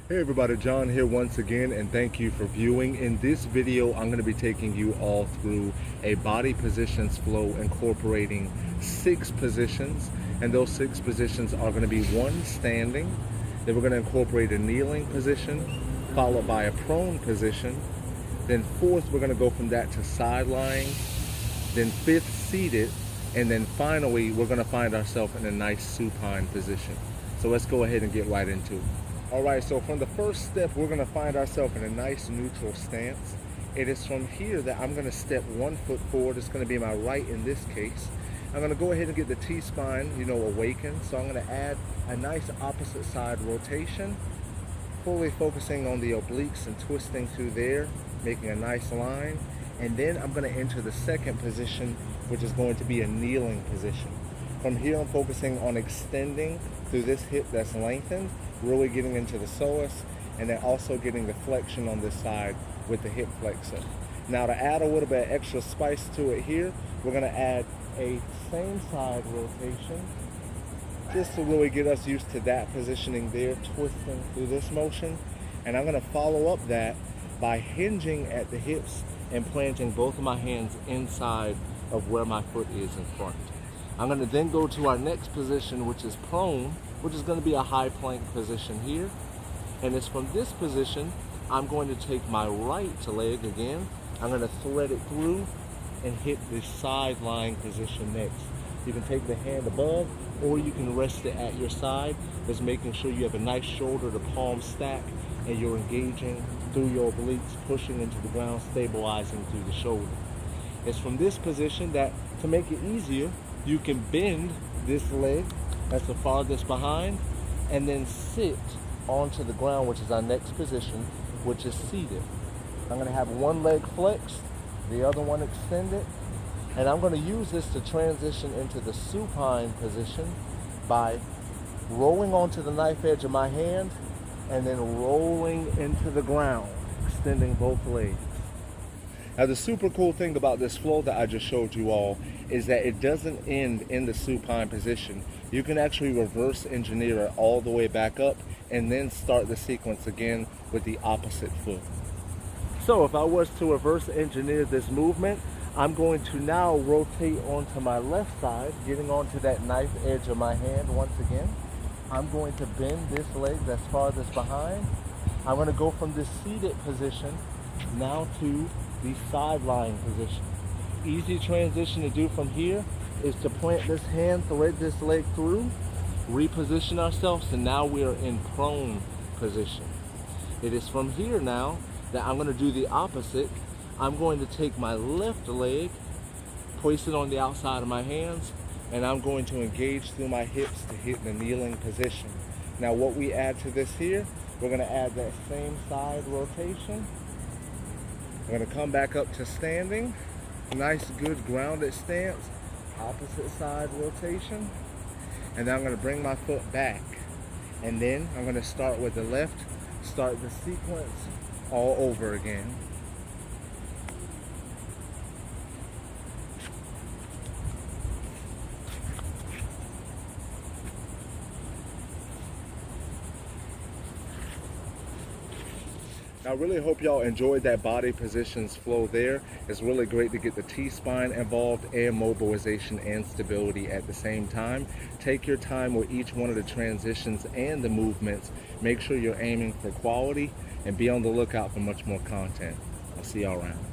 Hey everybody, John here once again, and thank you for viewing. In this video, I'm going to be taking you all through a body positions flow incorporating 6 positions, and those 6 positions are going to be 1 standing, then we're going to incorporate a kneeling position, followed by a prone position, then 4th we're going to go from that to side lying, then 5th seated, and then finally we're going to find ourselves in a nice supine position. So let's go ahead and get right into it. Alright, so from the first step, we're going to find ourselves in a nice neutral stance. It is from here that I'm going to step 1 foot forward. It's going to be my right in this case. I'm going to go ahead and get the T-spine, awakened. So I'm going to add a nice opposite side rotation, fully focusing on the obliques and twisting through there, making a nice line. And then I'm going to enter the second position, which is going to be a kneeling position. From here, I'm focusing on extending through this hip that's lengthened, really getting into the psoas, and then also getting the flexion on this side with the hip flexor. Now to add a little bit of extra spice to it here, we're going to add a same side rotation, just to really get us used to that positioning there, twisting through this motion. And I'm going to follow up that by hinging at the hips and planting both of my hands inside of where my foot is in front. I'm going to then go to our next position, which is prone, which is going to be a high plank position here. And it's from this position, I'm going to take my right leg again. I'm going to thread it through and hit the side lying position next. You can take the hand above, or you can rest it at your side. Just making sure you have a nice shoulder to palm stack, and you're engaging through your obliques, pushing into the ground, stabilizing through the shoulder. It's from this position that, to make it easier, you can bend this leg, that's the farthest behind, and then sit onto the ground, which is our next position, which is seated. I'm going to have one leg flexed, the other one extended, and I'm going to use this to transition into the supine position by rolling onto the knife edge of my hand and then rolling into the ground, extending both legs. Now the super cool thing about this flow that I just showed you all is that it doesn't end in the supine position. You can actually reverse engineer it all the way back up and then start the sequence again with the opposite foot. So if I was to reverse engineer this movement, I'm going to now rotate onto my left side, getting onto that knife edge of my hand once again. I'm going to bend this leg that's farthest behind. I'm going to go from this seated position now to the side lying position. Easy transition to do from here is to plant this hand, thread this leg through, reposition ourselves, and now we are in prone position. It is from here now that I'm going to do the opposite. I'm going to take my left leg, place it on the outside of my hands, and I'm going to engage through my hips to hit the kneeling position. Now what we add to this here, we're going to add that same side rotation. I'm going to come back up to standing. Nice, good grounded stance. Opposite side rotation. And then I'm going to bring my foot back. And then I'm going to start with the left. Start the sequence all over again. I really hope y'all enjoyed that body positions flow there. It's really great to get the T-spine involved and mobilization and stability at the same time. Take your time with each one of the transitions and the movements. Make sure you're aiming for quality and be on the lookout for much more content. I'll see y'all around.